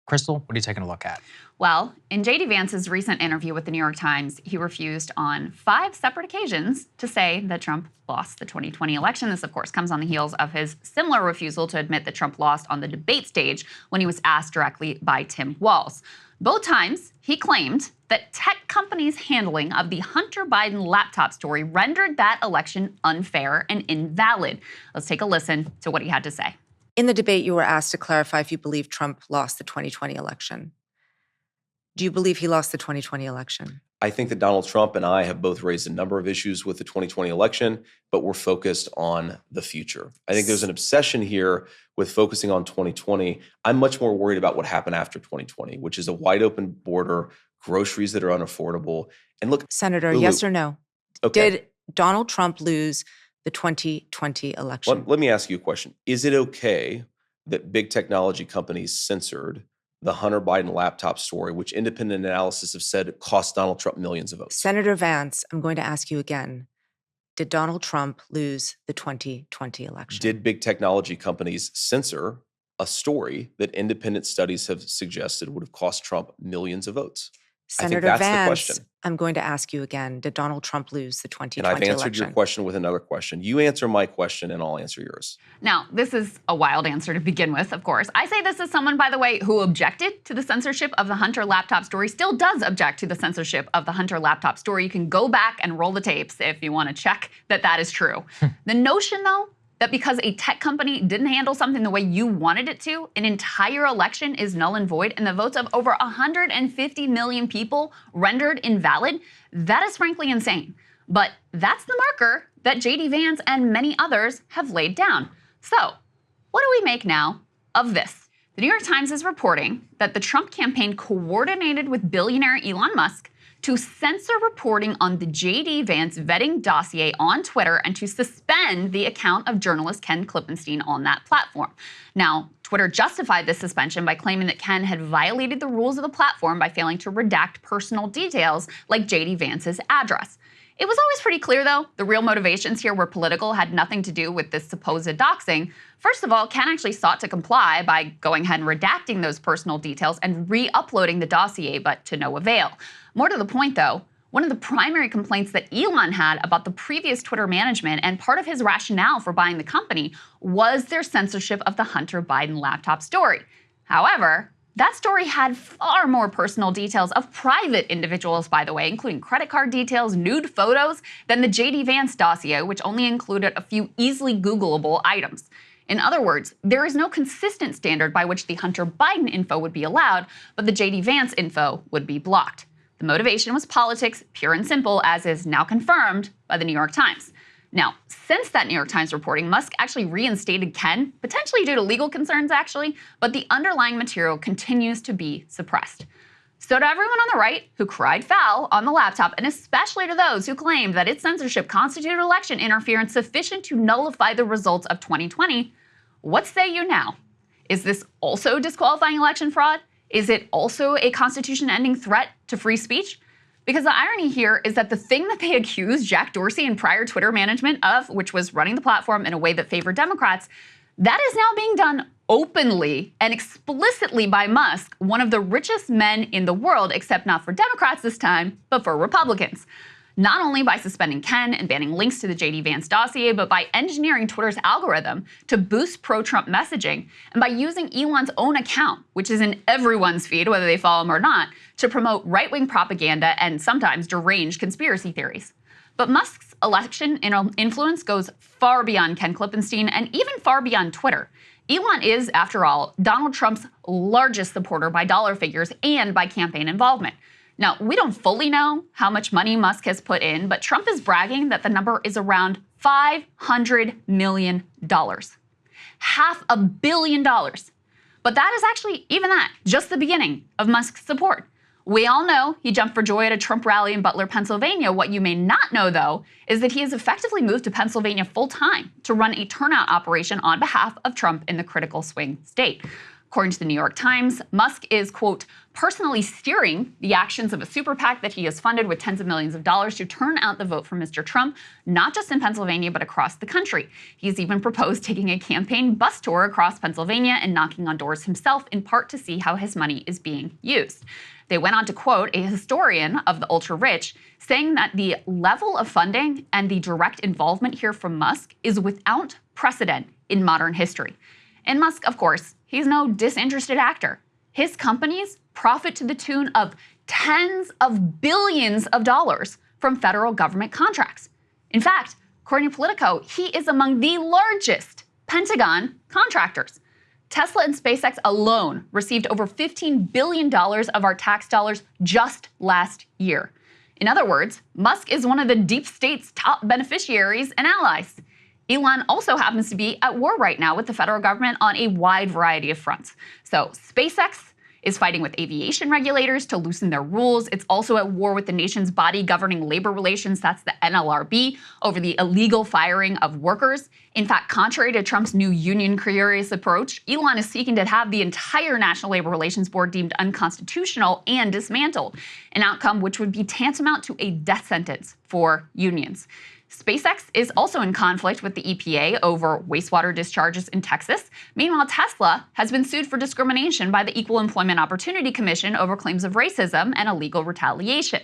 Krystal, what are you taking a look at? Well, in J.D. Vance's recent interview with the New York Times, he refused on 5 separate occasions to say that Trump lost the 2020 election. This, of course, comes on the heels of his similar refusal to admit that Trump lost on the debate stage when he was asked directly by Tim Walz. Both times, he claimed that tech companies' handling of the Hunter Biden laptop story rendered that election unfair and invalid. Let's take a listen to what he had to say. In the debate, you were asked to clarify if you believe Trump lost the 2020 election. Do you believe he lost the 2020 election? I think that Donald Trump and I have both raised a number of issues with the 2020 election, but we're focused on the future. I think there's an obsession here with focusing on 2020. I'm much more worried about what happened after 2020, which is a wide open border, groceries that are unaffordable. And look, Senator, Lulu, yes or no? Okay. Did Donald Trump lose the 2020 election? Let me ask you a question. Is it okay that big technology companies censored the Hunter Biden laptop story, which independent analysis have said it cost Donald Trump millions of votes? Senator Vance, I'm going to ask you again. Did Donald Trump lose the 2020 election? Did big technology companies censor a story that independent studies have suggested would have cost Trump millions of votes? Senator I think that's Vance, the question. I'm going to ask you again. Did Donald Trump lose the 2020 And I've answered election? your question with another question. You answer my question and I'll answer yours. Now, this is a wild answer to begin with, of course. I say this as someone, by the way, who objected to the censorship of the Hunter laptop story, still does object to the censorship of the Hunter laptop story. You can go back and roll the tapes if you want to check that that is true. The notion, though, that because a tech company didn't handle something the way you wanted it to, an entire election is null and void, and the votes of over 150 million people rendered invalid, that is frankly insane. But that's the marker that J.D. Vance and many others have laid down. So, what do we make now of this? The New York Times is reporting that the Trump campaign coordinated with billionaire Elon Musk to censor reporting on the J.D. Vance vetting dossier on Twitter and to suspend the account of journalist Ken Klippenstein on that platform. Now, Twitter justified this suspension by claiming that Ken had violated the rules of the platform by failing to redact personal details like J.D. Vance's address. It was always pretty clear, though, the real motivations here were political, had nothing to do with this supposed doxing. First of all, Ken actually sought to comply by going ahead and redacting those personal details and re-uploading the dossier, but to no avail. More to the point, though, one of the primary complaints that Elon had about the previous Twitter management and part of his rationale for buying the company was their censorship of the Hunter Biden laptop story. However, that story had far more personal details of private individuals, by the way, including credit card details, nude photos, than the J.D. Vance dossier, which only included a few easily Googleable items. In other words, there is no consistent standard by which the Hunter Biden info would be allowed, but the J.D. Vance info would be blocked. The motivation was politics, pure and simple, as is now confirmed by the New York Times. Now, since that New York Times reporting, Musk actually reinstated Ken, potentially due to legal concerns actually, but the underlying material continues to be suppressed. So to everyone on the right who cried foul on the laptop, and especially to those who claimed that its censorship constituted election interference sufficient to nullify the results of 2020, what say you now? Is this also disqualifying election fraud? Is it also a constitution-ending threat to free speech? Because the irony here is that the thing that they accused Jack Dorsey and prior Twitter management of, which was running the platform in a way that favored Democrats, that is now being done openly and explicitly by Musk, one of the richest men in the world, except not for Democrats this time, but for Republicans. Not only by suspending Ken and banning links to the J.D. Vance dossier, but by engineering Twitter's algorithm to boost pro-Trump messaging, and by using Elon's own account, which is in everyone's feed, whether they follow him or not, to promote right-wing propaganda and sometimes deranged conspiracy theories. But Musk's election influence goes far beyond Ken Klippenstein and even far beyond Twitter. Elon is, after all, Donald Trump's largest supporter by dollar figures and by campaign involvement. Now, we don't fully know how much money Musk has put in, but Trump is bragging that the number is around $500 million. $500 million. But that is actually, even that, just the beginning of Musk's support. We all know he jumped for joy at a Trump rally in Butler, Pennsylvania. What you may not know, though, is that he has effectively moved to Pennsylvania full-time to run a turnout operation on behalf of Trump in the critical swing state. According to the New York Times, Musk is, quote, personally steering the actions of a super PAC that he has funded with tens of millions of dollars to turn out the vote for Mr. Trump, not just in Pennsylvania, but across the country. He's even proposed taking a campaign bus tour across Pennsylvania and knocking on doors himself, in part to see how his money is being used. They went on to quote a historian of the ultra-rich, saying that the level of funding and the direct involvement here from Musk is without precedent in modern history. And Musk, of course, he's no disinterested actor. His companies profit to the tune of tens of billions of dollars from federal government contracts. In fact, according to Politico, he is among the largest Pentagon contractors. Tesla and SpaceX alone received over $15 billion of our tax dollars just last year. In other words, Musk is one of the deep state's top beneficiaries and allies. Elon also happens to be at war right now with the federal government on a wide variety of fronts. So SpaceX is fighting with aviation regulators to loosen their rules. It's also at war with the nation's body governing labor relations, that's the NLRB, over the illegal firing of workers. In fact, contrary to Trump's new union-curious approach, Elon is seeking to have the entire National Labor Relations Board deemed unconstitutional and dismantled, an outcome which would be tantamount to a death sentence for unions. SpaceX is also in conflict with the EPA over wastewater discharges in Texas. Meanwhile, Tesla has been sued for discrimination by the Equal Employment Opportunity Commission over claims of racism and illegal retaliation.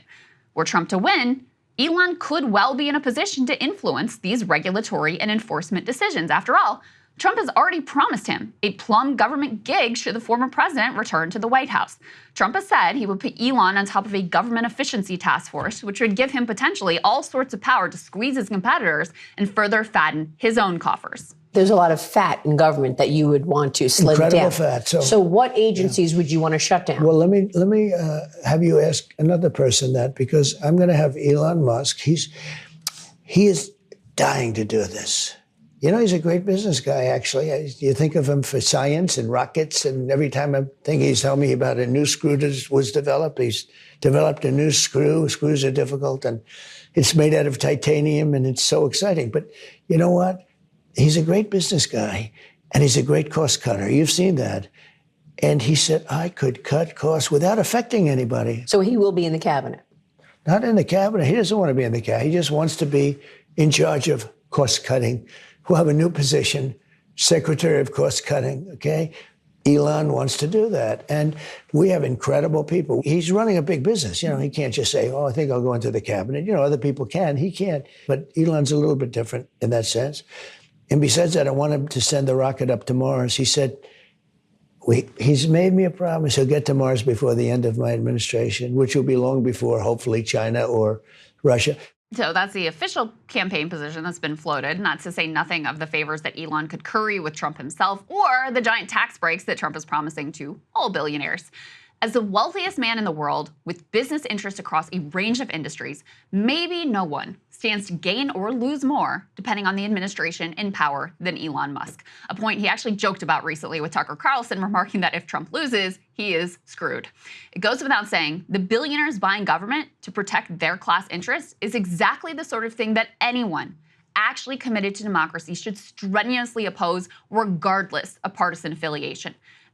Were Trump to win, Elon could well be in a position to influence these regulatory and enforcement decisions. After all, Trump has already promised him a plum government gig should the former president return to the White House. Trump has said he would put Elon on top of a government efficiency task force, which would give him potentially all sorts of power to squeeze his competitors and further fatten his own coffers. There's a lot of fat in government that you would want to slim down. Incredible fat. So what agencies would you want to shut down? Well, let me have you ask another person that, because I'm going to have Elon Musk. He is dying to do this. You know, he's a great business guy, actually. You think of him for science and rockets, and every time I think he's telling me about a new screw that was developed, he's developed a new screw. Screws are difficult, and it's made out of titanium, and it's so exciting. But you know what? He's a great business guy, and he's a great cost cutter. You've seen that. And he said, I could cut costs without affecting anybody. So he will be in the cabinet? Not in the cabinet. He doesn't want to be in the cabinet. He just wants to be in charge of cost cutting. We'll have a new position, Secretary of Cost Cutting, okay? Elon wants to do that. And we have incredible people. He's running a big business. You know, he can't just say, oh, I think I'll go into the cabinet. You know, other people can. He can't. But Elon's a little bit different in that sense. And besides that, I want him to send the rocket up to Mars. He said, he's made me a promise he'll get to Mars before the end of my administration, which will be long before, hopefully, China or Russia. So that's the official campaign position that's been floated, not to say nothing of the favors that Elon could curry with Trump himself or the giant tax breaks that Trump is promising to all billionaires. As the wealthiest man in the world, with business interests across a range of industries, maybe no one stands to gain or lose more, depending on the administration in power, than Elon Musk. A point he actually joked about recently with Tucker Carlson, remarking that if Trump loses, he is screwed. It goes without saying, the billionaires buying government to protect their class interests is exactly the sort of thing that anyone actually committed to democracy should strenuously oppose, regardless of partisan affiliation.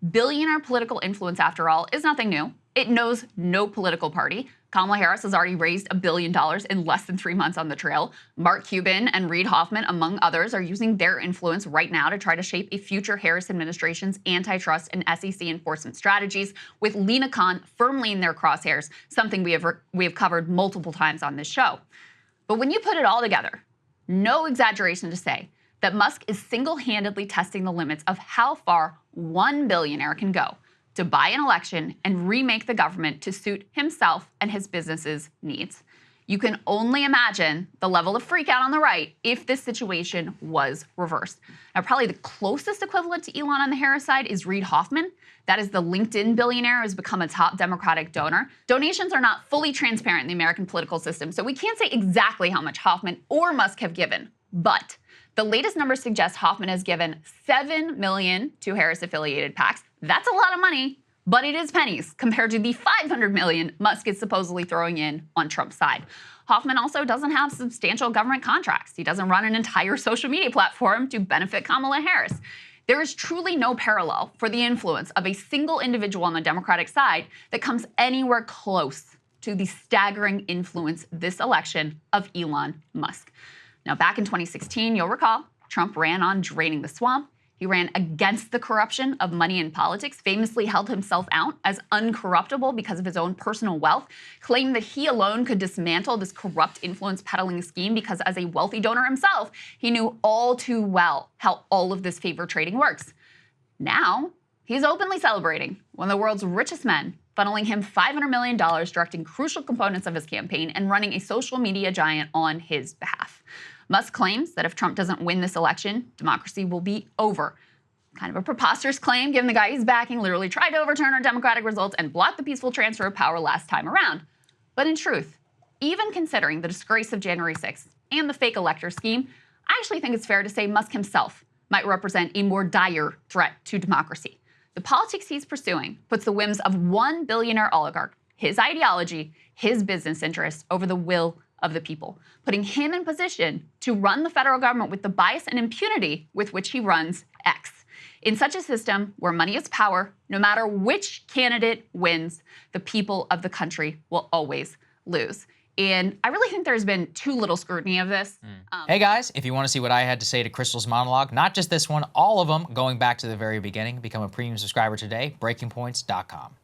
Billionaire political influence, after all, is nothing new. It knows no political party. Kamala Harris has already raised $1 billion in less than 3 months on the trail. Mark Cuban and Reid Hoffman, among others, are using their influence right now to try to shape a future Harris administration's antitrust and SEC enforcement strategies, with Lina Khan firmly in their crosshairs, something we have covered multiple times on this show. But when you put it all together, no exaggeration to say that Musk is single-handedly testing the limits of how far one billionaire can go to buy an election and remake the government to suit himself and his business's needs. You can only imagine the level of freakout on the right if this situation was reversed. Now, probably the closest equivalent to Elon on the Harris side is Reid Hoffman. That is the LinkedIn billionaire who has become a top Democratic donor. Donations are not fully transparent in the American political system, so we can't say exactly how much Hoffman or Musk have given. But the latest numbers suggest Hoffman has given $7 million to Harris-affiliated PACs. That's a lot of money, but it is pennies compared to the $500 million Musk is supposedly throwing in on Trump's side. Hoffman also doesn't have substantial government contracts. He doesn't run an entire social media platform to benefit Kamala Harris. There is truly no parallel for the influence of a single individual on the Democratic side that comes anywhere close to the staggering influence this election of Elon Musk. Now, back in 2016, you'll recall, Trump ran on draining the swamp. He ran against the corruption of money in politics, famously held himself out as uncorruptible because of his own personal wealth, claimed that he alone could dismantle this corrupt influence peddling scheme because as a wealthy donor himself, he knew all too well how all of this favor trading works. Now, he's openly celebrating one of the world's richest men, funneling him $500 million, directing crucial components of his campaign, and running a social media giant on his behalf. Musk claims that if Trump doesn't win this election, democracy will be over. Kind of a preposterous claim, given the guy he's backing literally tried to overturn our democratic results and block the peaceful transfer of power last time around. But in truth, even considering the disgrace of January 6th and the fake elector scheme, I actually think it's fair to say Musk himself might represent a more dire threat to democracy. The politics he's pursuing puts the whims of one billionaire oligarch, his ideology, his business interests over the will of the people, putting him in position to run the federal government with the bias and impunity with which he runs X. In such a system where money is power, no matter which candidate wins, the people of the country will always lose. And I really think there's been too little scrutiny of this. Hey guys, if you want to see what I had to say to Krystal's monologue, not just this one, all of them, going back to the very beginning, become a premium subscriber today, breakingpoints.com.